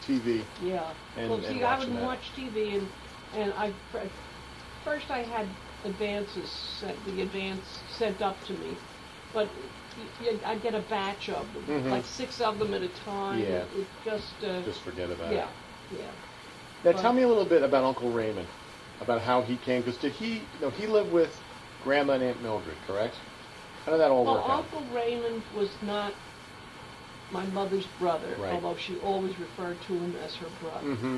TV. Yeah. And, well, see, and I watching would that. watch TV, and first I had the advance sent up to me, but I'd get a batch of them, Mhm. like 6 of them at a time. Yeah. It Just forget about yeah, it. yeah. Now tell me a little bit about Uncle Raymond, about how he came, because he lived with Grandma and Aunt Mildred, correct? How did that all Well, work out? Uncle Raymond was not my mother's brother, Right. although she always referred to him as her brother. Mm-hmm.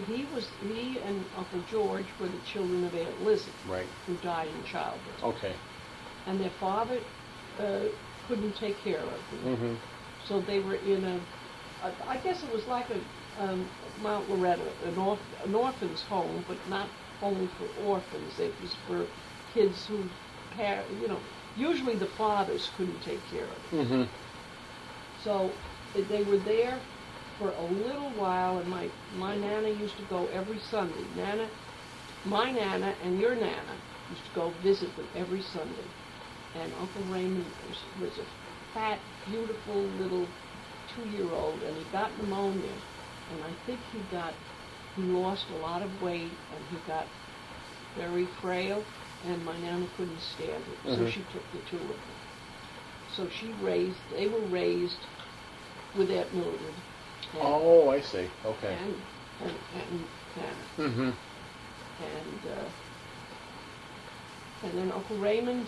He and Uncle George were the children of Aunt Lizzie, Right. who died in childbirth. Okay. And their father couldn't take care of them. Mm-hmm. So they were in I guess it was like a Mount Loretta, an orphan's home, but not only for orphans. It was for kids who, usually the fathers couldn't take care of them. Mm-hmm. So they were there for a little while, and my Nana used to go every Sunday. My Nana and your Nana used to go visit them every Sunday. And Uncle Raymond was a fat, beautiful little 2-year-old, and he got pneumonia. And I think he lost a lot of weight, and he got very frail, and my Nana couldn't stand it. Mm-hmm. So she took the 2 of them. So they were raised with Aunt Mildred. Oh, I see. Okay. And Nana. Mm-hmm. And then Uncle Raymond,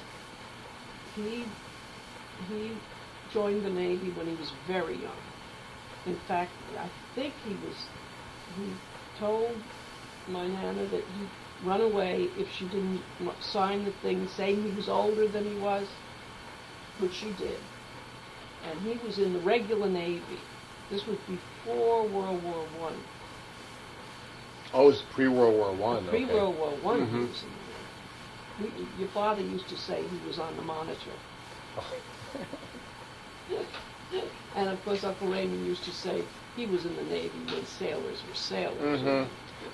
he joined the Navy when he was very young. In fact, I think he told my Nana that he'd run away if she didn't sign the thing saying he was older than he was, which she did. And he was in the regular Navy. This was before World War I. Oh, it was pre-World War One. Pre-World War I, Mm-hmm. he was in the Navy. Your father used to say he was on the Monitor. And of course, Uncle Raymond used to say he was in the Navy when sailors were sailors. Mm-hmm.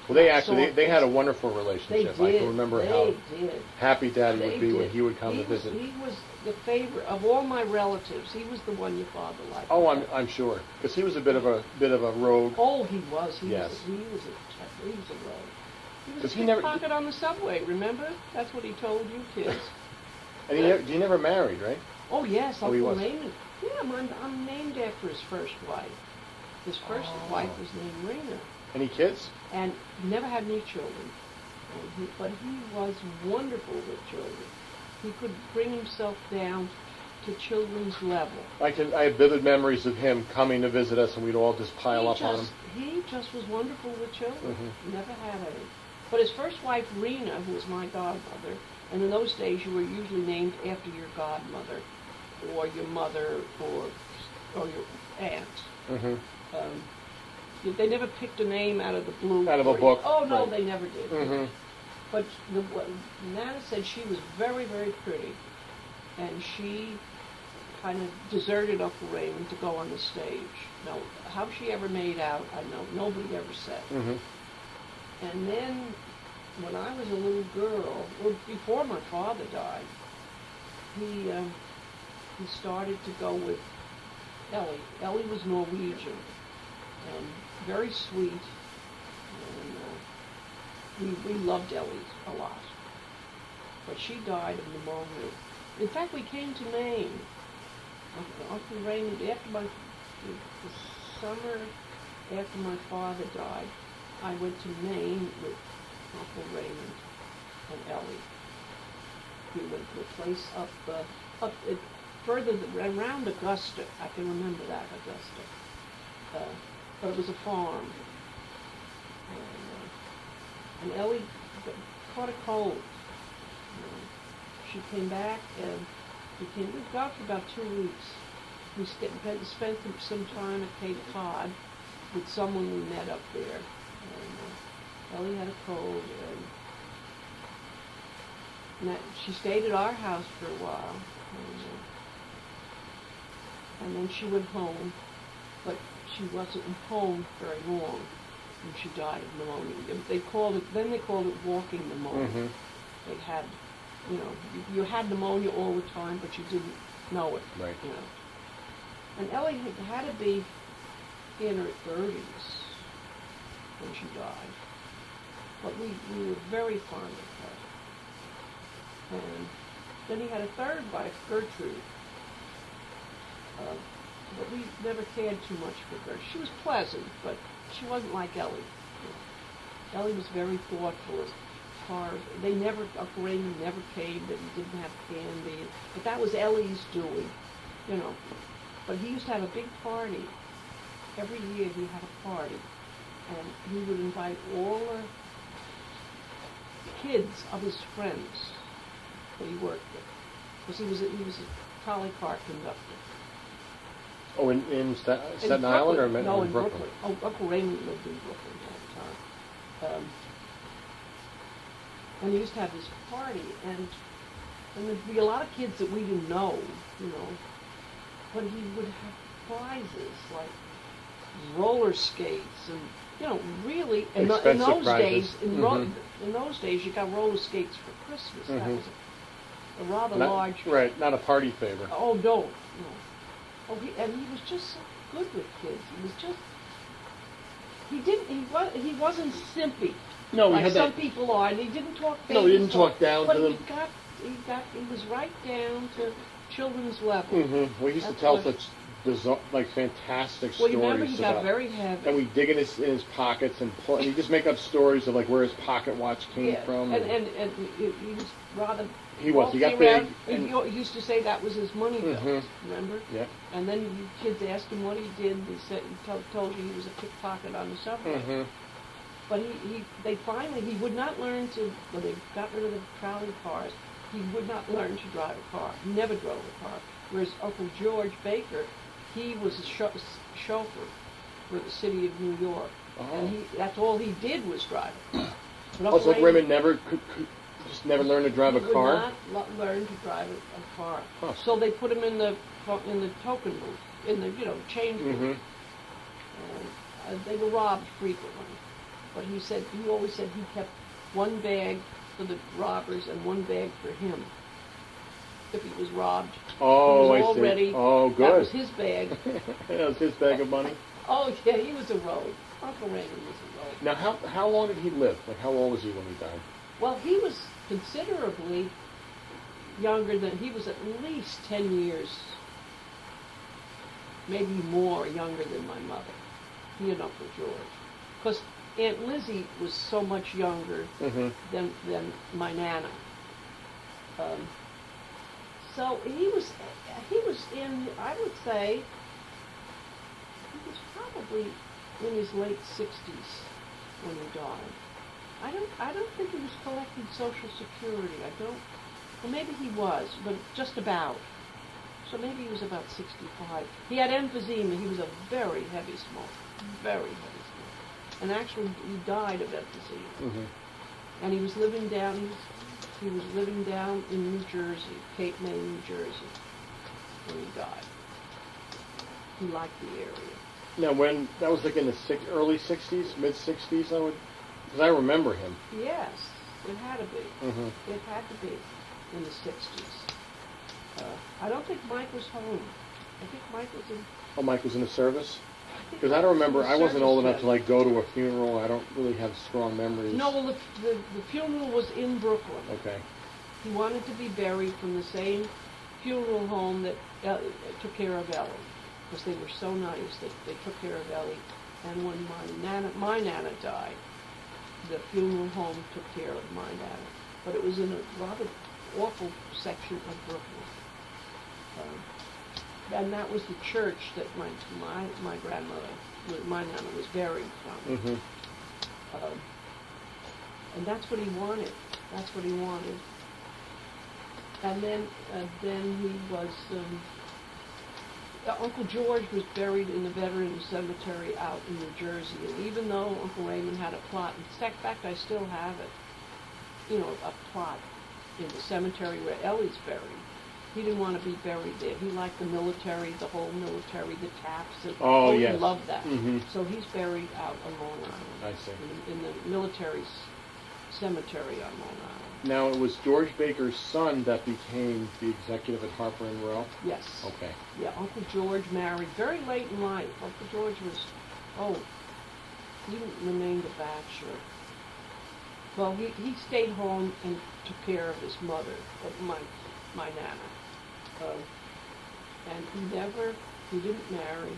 Well, they had a wonderful relationship. They did. I can remember how happy Daddy would be when he would come to visit. He was the favorite of all my relatives. He was the one your father liked. Oh, I'm sure, because he was a bit of a rogue. Oh, he was. Yes. He was a rogue. He was Does a he never- pickpocket on the subway. Remember? That's what he told you kids. And he never married, right? Oh yes, Oh, he Uncle was. Raymond. Yeah, I'm named after his first wife. His first wife was named Rena. Any kids? And he never had any children. But he was wonderful with children. He could bring himself down to children's level. I have vivid memories of him coming to visit us, and we'd all just pile up on him. He just was wonderful with children. Mhm. Never had any. But his first wife, Rena, who was my godmother, and in those days you were usually named after your godmother, or your mother, or your aunt. Mm-hmm. They never picked a name out of the blue. Out of a book. Oh no, Right. they never did. Mm-hmm. But Nana said she was very, very pretty, and she kind of deserted Uncle Raymond to go on the stage. Now, how she ever made out, I know nobody ever said. Mm-hmm. And then, when I was a little girl, or before my father died, he started to go with Ellie. Ellie was Norwegian and very sweet, and we loved Ellie a lot. But she died of pneumonia. In fact, we came to Maine. Uncle Raymond, the summer after my father died, I went to Maine with Uncle Raymond and Ellie. We went to a place further around Augusta. I can remember that, Augusta. But it was a farm. And Ellie caught a cold. She came back, and we were gone for about 2 weeks. We spent some time at Cape Cod with someone we met up there. And Ellie had a cold, and she stayed at our house for a while. And then she went home, but she wasn't home very long when she died of pneumonia. They called it walking pneumonia. Mm-hmm. They had, you had pneumonia all the time, but you didn't know it. Right. And Ellie had to be in her 30s when she died. But we were very fond of her. And then he had a third wife, Gertrude. But we never cared too much for her. She was pleasant, but she wasn't like Ellie. Ellie was very thoughtful as far as, Uncle Raymond never came that he didn't have candy. But that was Ellie's doing, you know. But he used to have a big party. Every year he had a party. And he would invite all the kids of his friends that he worked with. Because he was a trolley car conductor. Oh, in Staten Island or no, in Brooklyn? Oh, Uncle Raymond lived in Brooklyn all the time. And he used to have this party, and there'd be a lot of kids that we didn't know, you know. But he would have prizes like roller skates and, you know, really in those days, in those days, you got roller skates for Christmas. That was a rather large. Right, not a party favor. Oh no. Oh, and he was just so good with kids. He wasn't simpy. No, like some people are, and he didn't talk. No, he didn't talk down to them. But he was right down to children's level. Mm-hmm. We used to tell such bizarre, like fantastic stories. Well, remember he got about, very heavy. And we dig in his pockets and he'd just make up stories of like where his pocket watch came from. And he was rather. He got big. And he used to say that was his money bills. Remember? Yeah. And then you kids asked him what he did. He said told you he was a pickpocket on the subway. But he would not learn to, when they got rid of the trolley cars, he would not learn to drive a car. He never drove a car. Whereas Uncle George Baker, he was a chauffeur for the city of New York. And that's all he did was drive a car. So Raymond never just never learned to drive a car? He would not learn to drive a car. Huh. So they put him in the token booth, in the change booth. And they were robbed frequently. But he always said he kept one bag for the robbers and one bag for him. If he was robbed, oh, he was I all see. ready. Oh, good. That was his bag. That was his bag of money. Oh yeah, he was a rogue. Uncle Raymond was a rogue. Now, how long did he live? Like, how old was he when he died? Well, he was considerably younger than, he was at least 10 years, maybe more younger than my mother. He and Uncle George. Because Aunt Lizzie was so much younger than my Nana. So he was in, I would say, he was probably in his late 60s when he died. I don't think he was collecting Social Security. Well, maybe he was, but just about. So maybe he was about 65. He had emphysema. He was a very heavy smoker. Very heavy smoker. And actually, he died of emphysema. And he was living down in New Jersey, Cape May, New Jersey, when he died. He liked the area. Now, when that was like in the early 60s, mid 60s, because I remember him. Yes, it had to be. It had to be in the 60s. I don't think Mike was home. I think Mike was in. Oh, Mike was in the service? Because I don't remember. I wasn't old enough to like go to a funeral. I don't really have strong memories. No, well, the funeral was in Brooklyn. Okay. He wanted to be buried from the same funeral home that took care of Ellie, because they were so nice that they took care of Ellie. And when my Nana died, the funeral home took care of my Nana. But it was in a rather awful section of Brooklyn. And that was the church that my grandmother, my Nana, was buried from. And that's what he wanted. That's what he wanted. And then he was, Uncle George was buried in the Veterans Cemetery out in New Jersey. And even though Uncle Raymond had a plot, in fact, I still have it, a plot in the cemetery where Ellie's buried. He didn't want to be buried there. He liked the military, the whole military, the taps. And, yes. He loved that. So he's buried out on Long Island. I see. In the military cemetery on Long Island. Now, it was George Baker's son that became the executive at Harper & Row? Yes. Okay. Yeah, Uncle George married very late in life. Uncle George was Oh, he remained a bachelor. Well, he stayed home and took care of his mother, my nana. And he didn't marry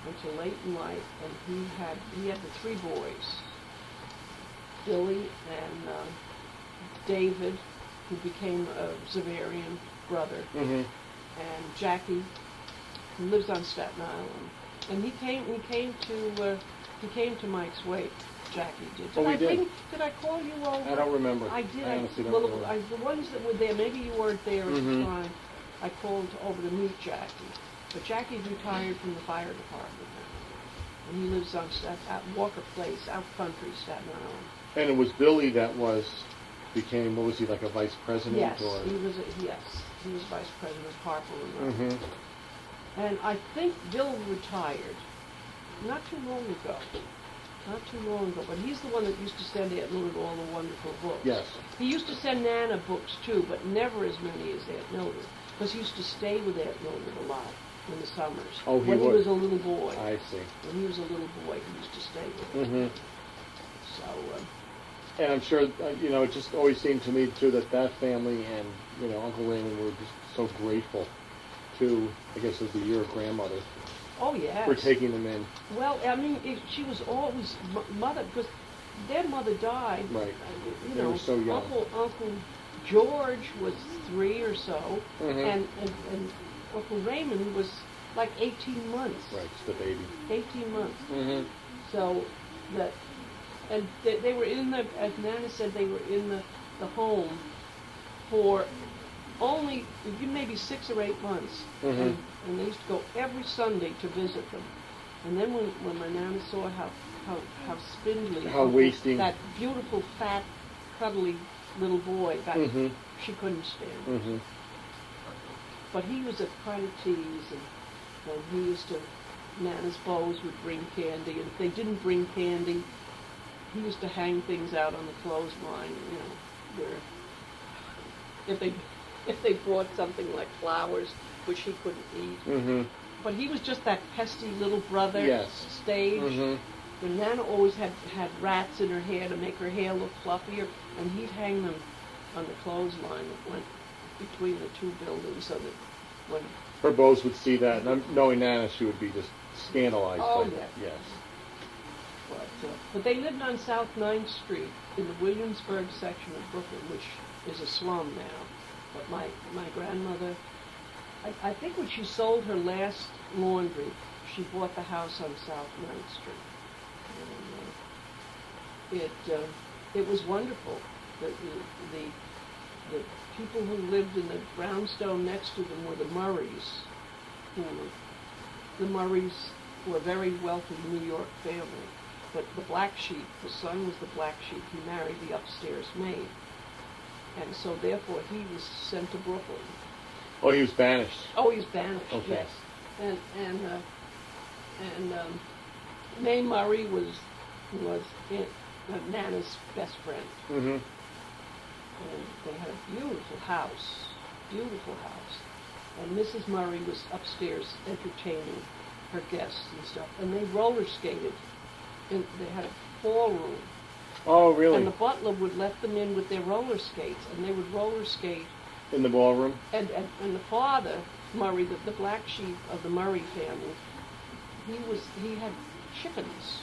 until late in life, and he had the three boys, Billy and David, who became a Zavarian brother, Mm-hmm. and Jackie, who lives on Staten Island. And he came to Mike's wake. Jackie did. Oh, he did. Did I call you over? I don't remember. I did. I honestly don't Well, remember. the ones that were there, maybe you weren't there at Mhm. the time. I called over to meet Jackie, but Jackie's retired from the fire department now, and he lives on at Walker Place, out country, Staten Island. And it was Billy that became, what was he, like a vice president? Yes, Or? he was vice president of Harper and Row. Mm-hmm. And I think Bill retired not too long ago. Not too long ago, but he's the one that used to send Aunt Mildred all the wonderful books. Yes. He used to send Nana books too, but never as many as Aunt Mildred, because he used to stay with Aunt Mildred a lot in the summers. Oh, he when would. he was a little boy. I see. When he was a little boy, he used to stay with her. Mm-hmm. So, And I'm sure, it just always seemed to me, too, that family and, Uncle Raymond were just so grateful to, I guess it would be your grandmother, oh yes. for taking them in. Well, I mean, she was always mother, because their mother died. Right. They were so young. Uncle George was 3 or so, Mhm. and Uncle Raymond was like 18 months. Right, just the baby. 18 months. Mm-hmm. So that, and they were in the, as Nana said, they were in the home for only maybe 6 or 8 months. Mhm. And they used to go every Sunday to visit them. And then when my Nana saw how spindly, How wasting. that beautiful, fat, cuddly little boy, Mhm. she couldn't stand it. Mm-hmm. But he was a quite a tease, and he used to, Nana's beaux would bring candy, and if they didn't bring candy, he used to hang things out on the clothesline, where if they brought something like flowers, which he couldn't eat. Mm-hmm. But he was just that pesky little brother Yes. stage. Mm-hmm. And Nana always had rats in her hair to make her hair look fluffier, and he'd hang them on the clothesline that went between the two buildings, so that when Her beaux would see that, and knowing Nana, she would be just scandalized. Oh, by yes. Yes. but they lived on South 9th Street in the Williamsburg section of Brooklyn, which is a slum now. But my grandmother, I think when she sold her last laundry, she bought the house on South 9th Street. And it was wonderful. The people who lived in the brownstone next to them were the Murrays. The Murrays were a very wealthy New York family. But the black sheep, the son was the black sheep. He married the upstairs maid. And so therefore he was sent to Brooklyn. Oh, he was banished. Oh, he's banished, Okay. yes. And May Murray was Nana's best friend. Mm-hmm. And they had a beautiful house. And Mrs. Murray was upstairs entertaining her guests and stuff. And they roller skated. And they had a ballroom. Oh, really? And the butler would let them in with their roller skates. And they would roller skate. In the ballroom? And the father, Murray, the black sheep of the Murray family, he had chickens.